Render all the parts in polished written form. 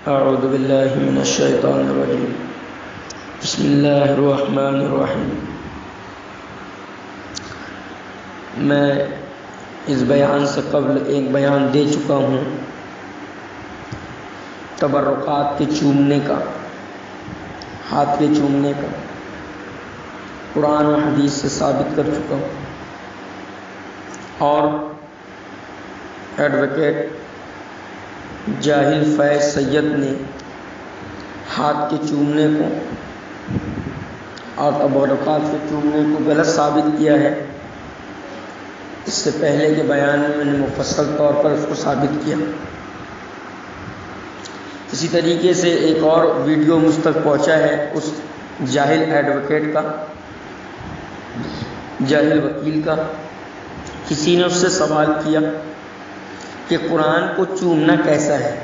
اعوذ باللہ من الشیطان الرجیم بسم اللہ الرحمن الرحیم۔ میں اس بیان سے قبل ایک بیان دے چکا ہوں تبرکات کے چومنے کا، ہاتھ کے چومنے کا، قرآن و حدیث سے ثابت کر چکا ہوں، اور ایڈوکیٹ جاہل فیض سید نے ہاتھ کے چومنے کو اور تبرکات کے چومنے کو غلط ثابت کیا ہے۔ اس سے پہلے کے بیان میں نے مفصل طور پر اس کو ثابت کیا۔ اسی طریقے سے ایک اور ویڈیو مجھ تک پہنچا ہے اس جاہل ایڈوکیٹ کا، جاہل وکیل کا۔ کسی نے اس سے سوال کیا کہ قرآن کو چومنا کیسا ہے؟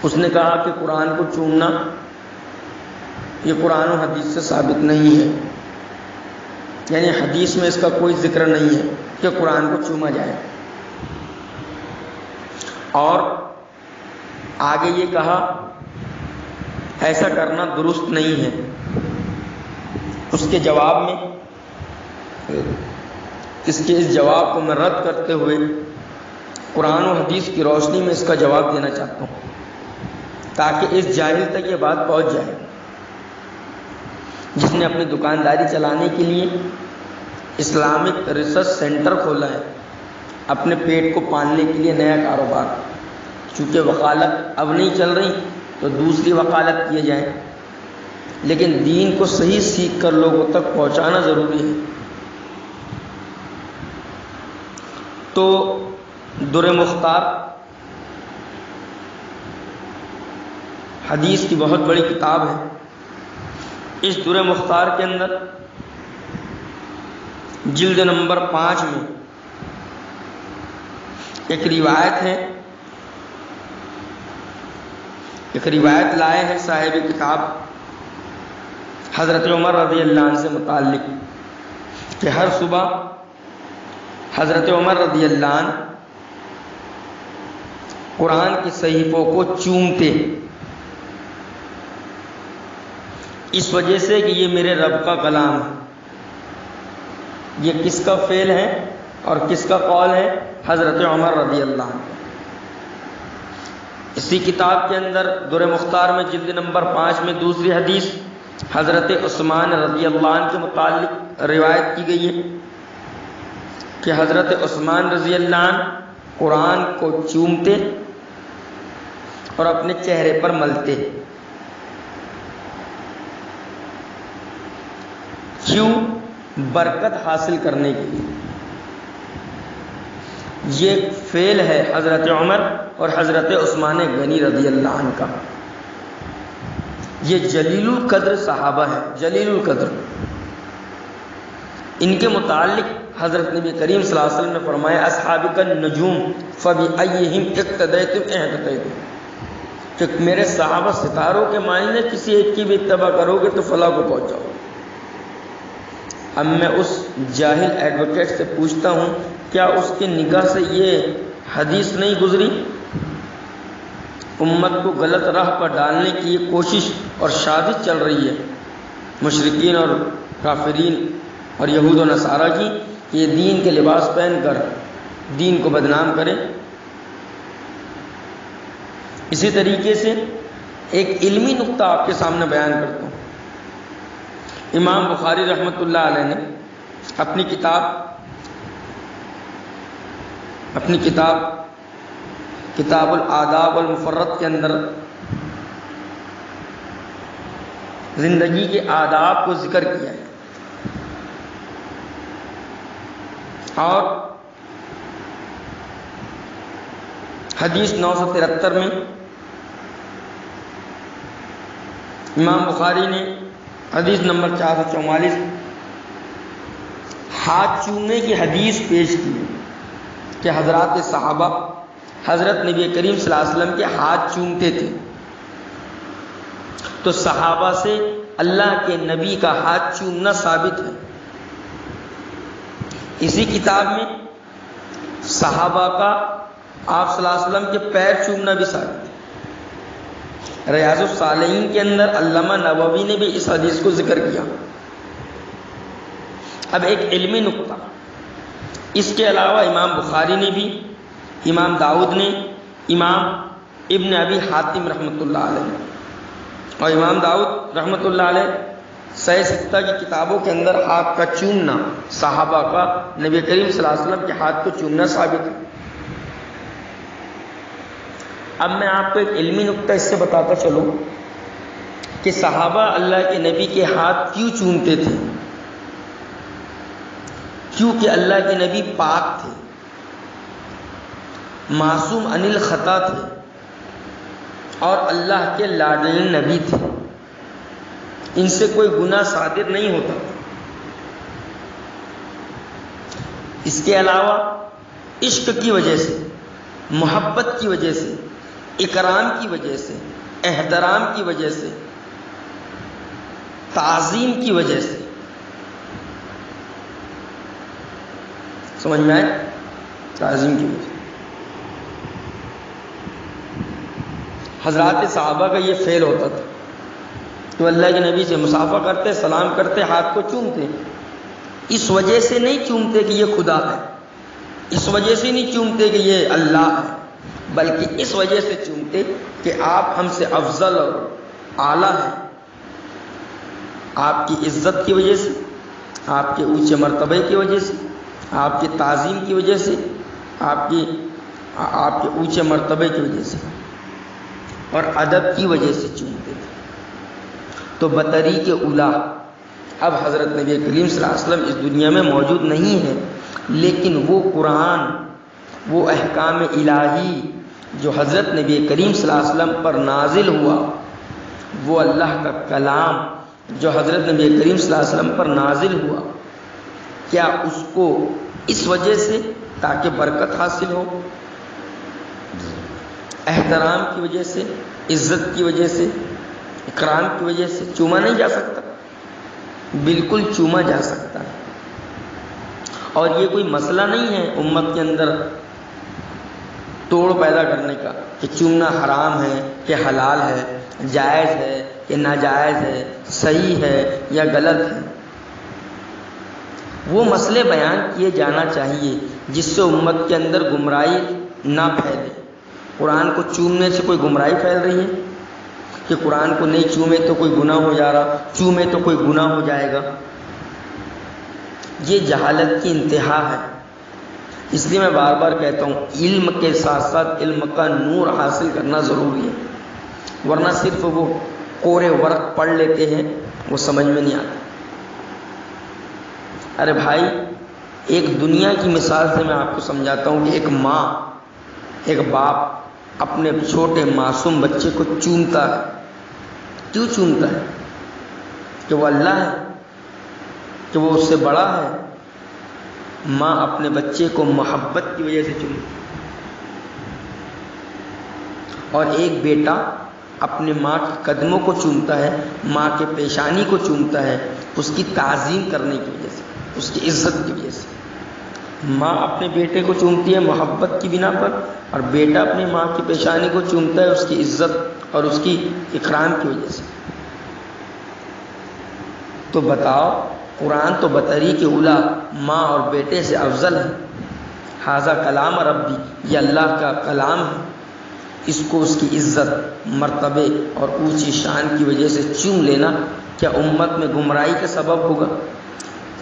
اس نے کہا کہ قرآن کو چومنا یہ قرآن و حدیث سے ثابت نہیں ہے، یعنی حدیث میں اس کا کوئی ذکر نہیں ہے کہ قرآن کو چوما جائے۔ اور آگے یہ کہا ایسا کرنا درست نہیں ہے۔ اس کے جواب میں اس جواب کو میں رد کرتے ہوئے قرآن و حدیث کی روشنی میں اس کا جواب دینا چاہتا ہوں تاکہ اس جاہل تک یہ بات پہنچ جائے، جس نے اپنی دکانداری چلانے کے لیے اسلامک ریسرچ سینٹر کھولا ہے، اپنے پیٹ کو پالنے کے لیے نیا کاروبار۔ چونکہ وکالت اب نہیں چل رہی تو دوسری وکالت کیے جائیں، لیکن دین کو صحیح سیکھ کر لوگوں تک پہنچانا ضروری ہے۔ تو در مختار حدیث کی بہت بڑی کتاب ہے۔ اس در مختار کے اندر جلد نمبر 5 میں ایک روایت لائے ہیں صاحب کتاب حضرت عمر رضی اللہ عنہ سے متعلق کہ ہر صبح حضرت عمر رضی اللہ عنہ قرآن کی صحیفوں کو چومتے، اس وجہ سے کہ یہ میرے رب کا کلام ہے۔ یہ کس کا فعل ہے اور کس کا قول ہے؟ حضرت عمر رضی اللہ عنہ۔ اسی کتاب کے اندر در مختار میں جلد نمبر 5 میں دوسری حدیث حضرت عثمان رضی اللہ عنہ کے متعلق روایت کی گئی ہے کہ حضرت عثمان رضی اللہ عنہ قرآن کو چومتے اور اپنے چہرے پر ملتے۔ کیوں؟ برکت حاصل کرنے کے لیے۔ یہ فعل ہے حضرت عمر اور حضرت عثمان غنی رضی اللہ عنہ کا۔ یہ جلیل القدر صحابہ ہے، جلیل القدر۔ ان کے متعلق حضرت نبی کریم صلی اللہ علیہ وسلم نے فرمایا اصحابک النجوم فبأیہم اقتدیتم اہتدیتم، کہ میرے صحابہ ستاروں کے معنی کسی ایک کی بھی اتباع کرو گے تو فلاح کو پہنچ جاؤ۔ اب میں اس جاہل ایڈوکیٹ سے پوچھتا ہوں، کیا اس کی نگاہ سے یہ حدیث نہیں گزری؟ امت کو غلط راہ پر ڈالنے کی یہ کوشش اور سازش چل رہی ہے مشرکین اور کافرین اور یہود و نصارہ کی، کہ یہ دین کے لباس پہن کر دین کو بدنام کریں۔ اسی طریقے سے ایک علمی نقطہ آپ کے سامنے بیان کرتا ہوں۔ امام بخاری رحمۃ اللہ علیہ نے اپنی کتاب کتاب الآداب والمفرد کے اندر زندگی کے آداب کو ذکر کیا ہے، اور حدیث 973 میں امام بخاری نے حدیث نمبر 444 ہاتھ چومنے کی حدیث پیش کی کہ حضرات صحابہ حضرت نبی کریم صلی اللہ علیہ وسلم کے ہاتھ چومتے تھے، تو صحابہ سے اللہ کے نبی کا ہاتھ چومنا ثابت ہے۔ اسی کتاب میں صحابہ کا آپ صلی اللہ علیہ وسلم کے پیر چومنا بھی ثابت ہے۔ ریاض الصالحین کے اندر علامہ نووی نے بھی اس حدیث کو ذکر کیا۔ اب ایک علمی نقطہ، اس کے علاوہ امام بخاری نے بھی، امام داؤد نے، امام ابن ابی حاتم رحمۃ اللہ علیہ اور امام داؤد رحمۃ اللہ علیہ صحیح ستہ کی کتابوں کے اندر ہاتھ کا چومنا، صحابہ کا نبی کریم صلی اللہ علیہ وسلم کے ہاتھ کو چومنا ثابت ہے۔ اب میں آپ کو ایک علمی نقطہ اس سے بتاتا چلوں کہ صحابہ اللہ کے نبی کے ہاتھ کیوں چومتے تھے۔ کیونکہ اللہ کے نبی پاک تھے، معصوم عن الخطا تھے اور اللہ کے لاڈلے نبی تھے، ان سے کوئی گناہ صادر نہیں ہوتا۔ اس کے علاوہ عشق کی وجہ سے، محبت کی وجہ سے، اکرام کی وجہ سے، احترام کی وجہ سے، تعظیم کی وجہ سے، سمجھ میں آئے؟ تعظیم کی وجہ سے حضرات صحابہ کا یہ فعل ہوتا تھا کہ اللہ کے نبی سے مصافحہ کرتے، سلام کرتے، ہاتھ کو چومتے۔ اس وجہ سے نہیں چومتے کہ یہ خدا ہے، اس وجہ سے نہیں چومتے کہ یہ اللہ ہے، بلکہ اس وجہ سے چومتے کہ آپ ہم سے افضل اور اعلیٰ ہیں۔ آپ کی عزت کی وجہ سے، آپ کے اونچے مرتبے کی وجہ سے، آپ کی تعظیم کی وجہ سے، آپ کے اونچے مرتبے کی وجہ سے اور ادب کی وجہ سے چومتے تھے۔ تو بطریق اولیٰ اب حضرت نبی کریم صلی اللہ علیہ وسلم اس دنیا میں موجود نہیں ہے، لیکن وہ قرآن، وہ احکام الہی جو حضرت نبی کریم صلی اللہ علیہ وسلم پر نازل ہوا، وہ اللہ کا کلام جو حضرت نبی کریم صلی اللہ علیہ وسلم پر نازل ہوا، کیا اس کو اس وجہ سے تاکہ برکت حاصل ہو، احترام کی وجہ سے، عزت کی وجہ سے، اکرام کی وجہ سے چوما نہیں جا سکتا؟ بالکل چوما جا سکتا ہے۔ اور یہ کوئی مسئلہ نہیں ہے امت کے اندر توڑ پیدا کرنے کا کہ چومنا حرام ہے کہ حلال ہے، جائز ہے کہ ناجائز ہے، صحیح ہے یا غلط ہے۔ وہ مسئلے بیان کیے جانا چاہیے جس سے امت کے اندر گمراہی نہ پھیلے۔ قرآن کو چومنے سے کوئی گمراہی پھیل رہی ہے کہ قرآن کو نہیں چومے تو کوئی گناہ ہو جا رہا، چومے تو کوئی گناہ ہو جائے گا؟ یہ جہالت کی انتہا ہے۔ اس لیے میں بار بار کہتا ہوں، علم کے ساتھ ساتھ علم کا نور حاصل کرنا ضروری ہے، ورنہ صرف وہ کورے ورق پڑھ لیتے ہیں، وہ سمجھ میں نہیں آتا۔ ارے بھائی، ایک دنیا کی مثال سے میں آپ کو سمجھاتا ہوں کہ ایک ماں، ایک باپ اپنے چھوٹے معصوم بچے کو چومتا ہے۔ کیوں چومتا ہے؟ کہ وہ اللہ ہے، کہ وہ اس سے بڑا ہے؟ ماں اپنے بچے کو محبت کی وجہ سے چومتی۔ اور ایک بیٹا اپنے ماں کے قدموں کو چومتا ہے، ماں کے پیشانی کو چومتا ہے، اس کی تعظیم کرنے کی وجہ سے، اس کی عزت کی وجہ سے۔ ماں اپنے بیٹے کو چومتی ہے محبت کی بنا پر، اور بیٹا اپنی ماں کی پیشانی کو چومتا ہے اس کی عزت اور اس کی اکرام کی وجہ سے۔ تو بتاؤ، قرآن تو بطریق اولیٰ ماں اور بیٹے سے افضل ہے۔ ھذا کلام ربی، یہ اللہ کا کلام ہے، اس کو اس کی عزت، مرتبے اور اونچی شان کی وجہ سے چوم لینا کیا امت میں گمراہی کا سبب ہوگا؟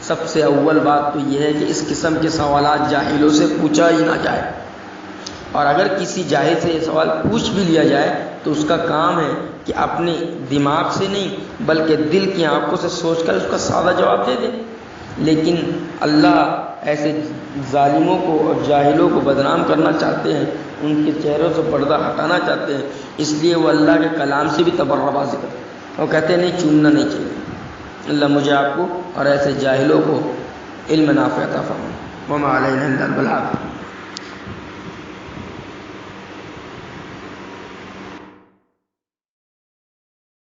سب سے اول بات تو یہ ہے کہ اس قسم کے سوالات جاہلوں سے پوچھا ہی نہ جائے، اور اگر کسی جاہل سے یہ سوال پوچھ بھی لیا جائے تو اس کا کام ہے کہ اپنے دماغ سے نہیں بلکہ دل کی آنکھوں سے سوچ کر اس کا سادہ جواب دے دے۔ لیکن اللہ ایسے ظالموں کو اور جاہلوں کو بدنام کرنا چاہتے ہیں، ان کے چہروں سے پردہ ہٹانا چاہتے ہیں، اس لیے وہ اللہ کے کلام سے بھی تبرہ بازی کرتے ہیں اور کہتے ہیں نہیں، چومنا نہیں چاہیے۔ اللہ مجھے آپ کو اور ایسے جاہلوں کو علم نافع عطا فرمائے۔ وما علینا الا البلاغ۔